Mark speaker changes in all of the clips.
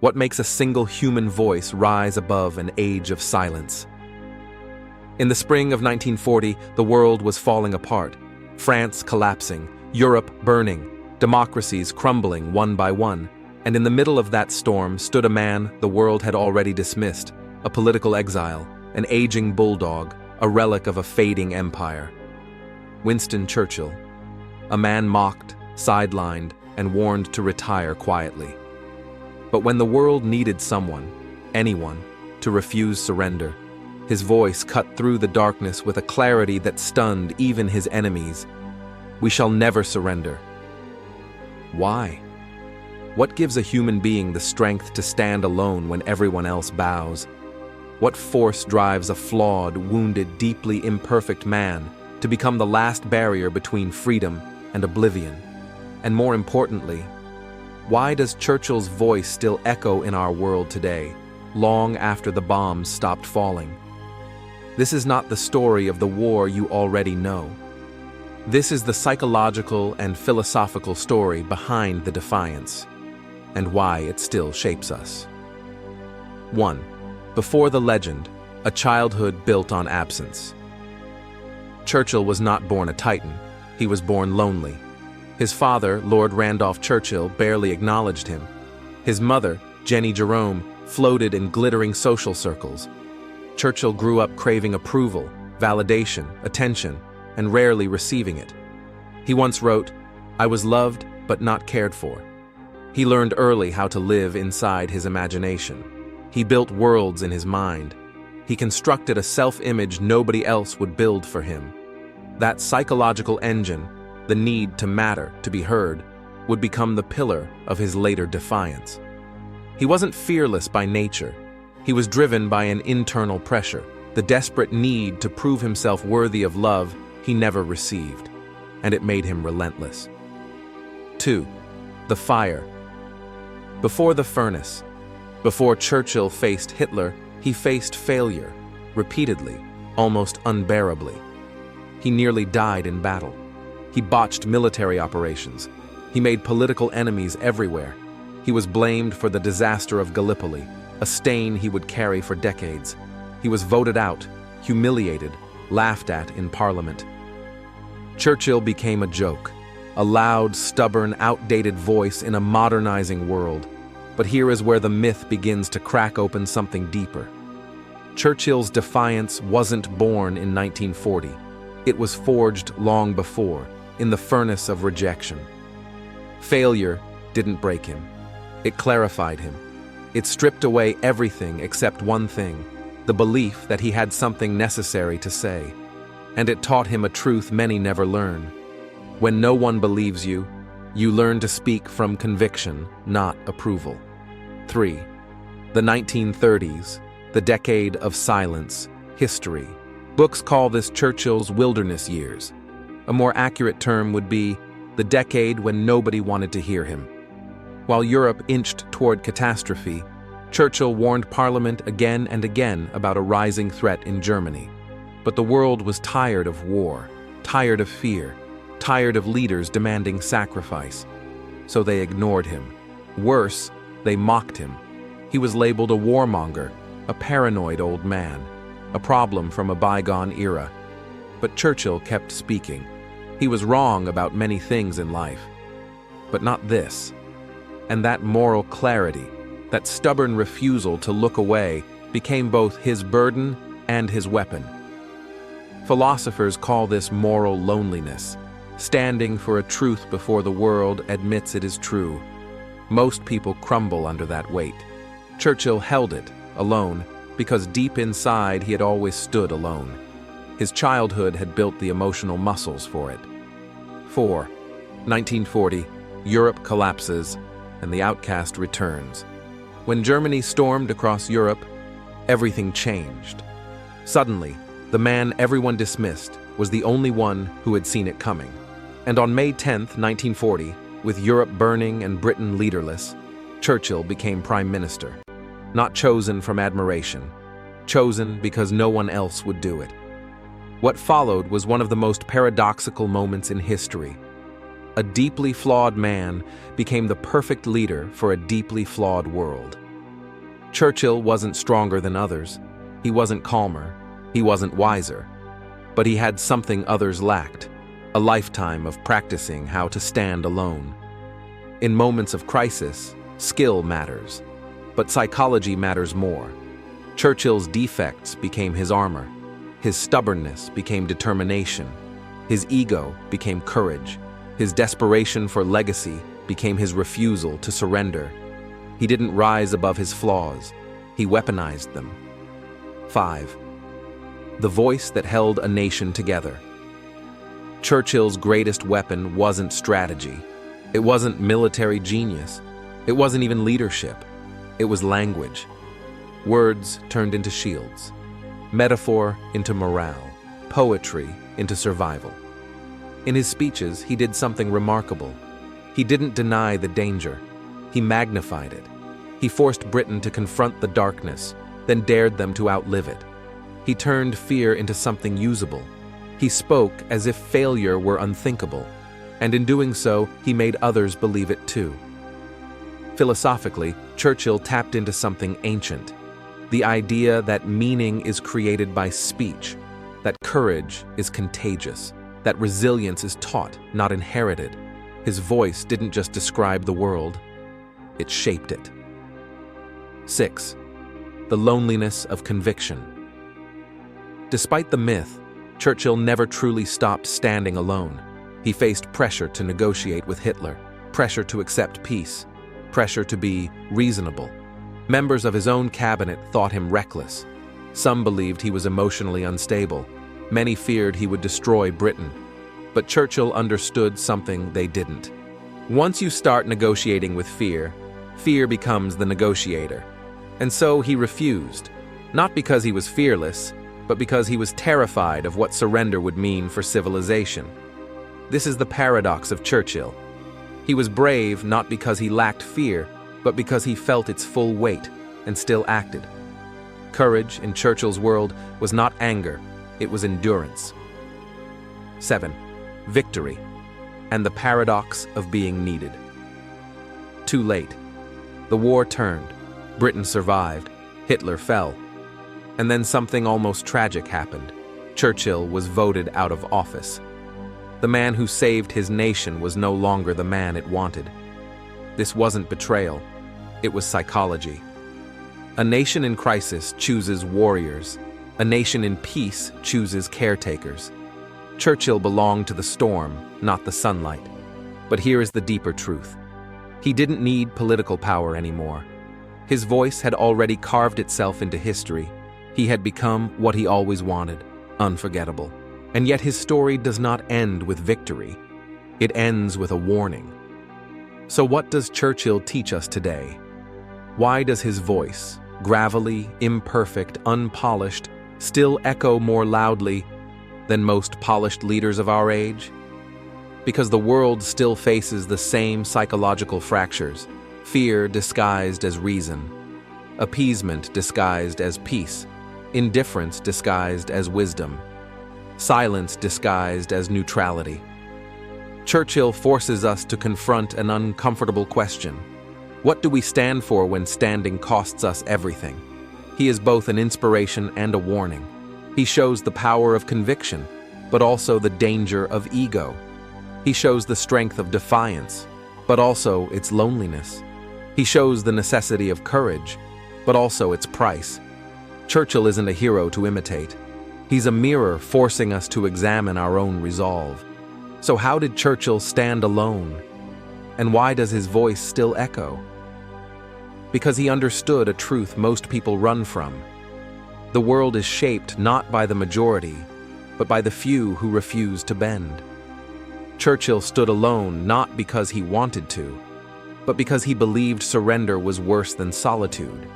Speaker 1: What makes a single human voice rise above an age of silence? In the spring of 1940, the world was falling apart. France collapsing, Europe burning, democracies crumbling one by one. And in the middle of that storm stood a man the world had already dismissed, a political exile, an aging bulldog, a relic of a fading empire. Winston Churchill, a man mocked, sidelined, and warned to retire quietly. But when the world needed someone, anyone, to refuse surrender, his voice cut through the darkness with a clarity that stunned even his enemies. We shall never surrender. Why? What gives a human being the strength to stand alone when everyone else bows? What force drives a flawed, wounded, deeply imperfect man to become the last barrier between freedom and oblivion? And more importantly, why does Churchill's voice still echo in our world today, long after the bombs stopped falling? This is not the story of the war you already know. This is the psychological and philosophical story behind the defiance, and why it still shapes us. 1. Before the legend, a childhood built on absence. Churchill was not born a Titan, he was born lonely. His father, Lord Randolph Churchill, barely acknowledged him. His mother, Jenny Jerome, floated in glittering social circles. Churchill grew up craving approval, validation, attention, and rarely receiving it. He once wrote, "I was loved but not cared for." He learned early how to live inside his imagination. He built worlds in his mind. He constructed a self-image nobody else would build for him. That psychological engine, the need to matter, to be heard, would become the pillar of his later defiance. He wasn't fearless by nature. He was driven by an internal pressure, the desperate need to prove himself worthy of love he never received, and it made him relentless. 2. The fire. Before the furnace, before Churchill faced Hitler, he faced failure, repeatedly, almost unbearably. He nearly died in battle. He botched military operations. He made political enemies everywhere. He was blamed for the disaster of Gallipoli, a stain he would carry for decades. He was voted out, humiliated, laughed at in Parliament. Churchill became a joke, a loud, stubborn, outdated voice in a modernizing world. But here is where the myth begins to crack open something deeper. Churchill's defiance wasn't born in 1940. It was forged long before, in the furnace of rejection. Failure didn't break him. It clarified him. It stripped away everything except one thing, the belief that he had something necessary to say. And it taught him a truth many never learn. When no one believes you, you learn to speak from conviction, not approval. 3. The 1930s, the decade of silence, history. Books call this Churchill's wilderness years. A more accurate term would be the decade when nobody wanted to hear him. While Europe inched toward catastrophe, Churchill warned Parliament again and again about a rising threat in Germany. But the world was tired of war, tired of fear, tired of leaders demanding sacrifice. So they ignored him. Worse, they mocked him. He was labeled a warmonger, a paranoid old man, a problem from a bygone era. But Churchill kept speaking. He was wrong about many things in life, but not this. And that moral clarity, that stubborn refusal to look away, became both his burden and his weapon. Philosophers call this moral loneliness, standing for a truth before the world admits it is true. Most people crumble under that weight. Churchill held it, alone, because deep inside he had always stood alone. His childhood had built the emotional muscles for it. 4. 1940, Europe collapses, and the Outcast returns. When Germany stormed across Europe, everything changed. Suddenly, the man everyone dismissed was the only one who had seen it coming. And on May 10, 1940, with Europe burning and Britain leaderless, Churchill became Prime Minister. Not chosen from admiration, chosen because no one else would do it. What followed was one of the most paradoxical moments in history. A deeply flawed man became the perfect leader for a deeply flawed world. Churchill wasn't stronger than others. He wasn't calmer. He wasn't wiser. But he had something others lacked, a lifetime of practicing how to stand alone. In moments of crisis, skill matters, but psychology matters more. Churchill's defects became his armor. His stubbornness became determination. His ego became courage. His desperation for legacy became his refusal to surrender. He didn't rise above his flaws. He weaponized them. 5. The voice that held a nation together. Churchill's greatest weapon wasn't strategy. It wasn't military genius. It wasn't even leadership. It was language. Words turned into shields. Metaphor into morale. Poetry into survival. In his speeches, he did something remarkable. He didn't deny the danger. He magnified it. He forced Britain to confront the darkness, then dared them to outlive it. He turned fear into something usable. He spoke as if failure were unthinkable, and in doing so, he made others believe it too. Philosophically, Churchill tapped into something ancient. The idea that meaning is created by speech, that courage is contagious, that resilience is taught, not inherited. His voice didn't just describe the world, it shaped it. 6. The loneliness of conviction. Despite the myth, Churchill never truly stopped standing alone. He faced pressure to negotiate with Hitler, pressure to accept peace, pressure to be reasonable. Members of his own cabinet thought him reckless. Some believed he was emotionally unstable. Many feared he would destroy Britain. But Churchill understood something they didn't. Once you start negotiating with fear, fear becomes the negotiator. And so he refused, not because he was fearless, but because he was terrified of what surrender would mean for civilization. This is the paradox of Churchill. He was brave not because he lacked fear, but because he felt its full weight and still acted. Courage in Churchill's world was not anger, it was endurance. 7. Victory, and the paradox of being needed. Too late. The war turned. Britain survived. Hitler fell. And then something almost tragic happened. Churchill was voted out of office. The man who saved his nation was no longer the man it wanted. This wasn't betrayal. It was psychology. A nation in crisis chooses warriors. A nation in peace chooses caretakers. Churchill belonged to the storm, not the sunlight. But here is the deeper truth. He didn't need political power anymore. His voice had already carved itself into history. He had become what he always wanted, unforgettable. And yet his story does not end with victory. It ends with a warning. So what does Churchill teach us today? Why does his voice, gravelly, imperfect, unpolished, still echo more loudly than most polished leaders of our age? Because the world still faces the same psychological fractures: fear disguised as reason, appeasement disguised as peace, indifference disguised as wisdom, silence disguised as neutrality. Churchill forces us to confront an uncomfortable question. What do we stand for when standing costs us everything? He is both an inspiration and a warning. He shows the power of conviction, but also the danger of ego. He shows the strength of defiance, but also its loneliness. He shows the necessity of courage, but also its price. Churchill isn't a hero to imitate. He's a mirror forcing us to examine our own resolve. So how did Churchill stand alone? And why does his voice still echo? Because he understood a truth most people run from. The world is shaped not by the majority, but by the few who refuse to bend. Churchill stood alone not because he wanted to, but because he believed surrender was worse than solitude.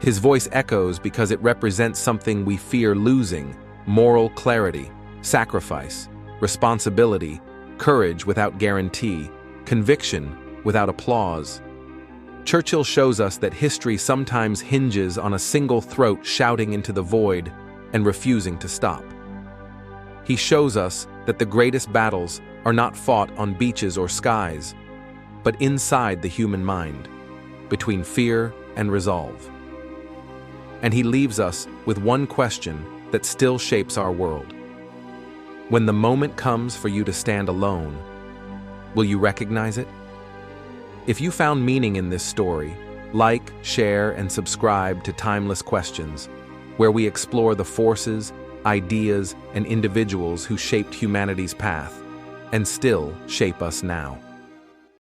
Speaker 1: His voice echoes because it represents something we fear losing: moral clarity, sacrifice, responsibility, courage without guarantee, conviction without applause. Churchill shows us that history sometimes hinges on a single throat shouting into the void and refusing to stop. He shows us that the greatest battles are not fought on beaches or skies, but inside the human mind, between fear and resolve. And he leaves us with one question that still shapes our world. When the moment comes for you to stand alone, will you recognize it? If you found meaning in this story, like, share, and subscribe to Timeless Questions, where we explore the forces, ideas, and individuals who shaped humanity's path and still shape us now.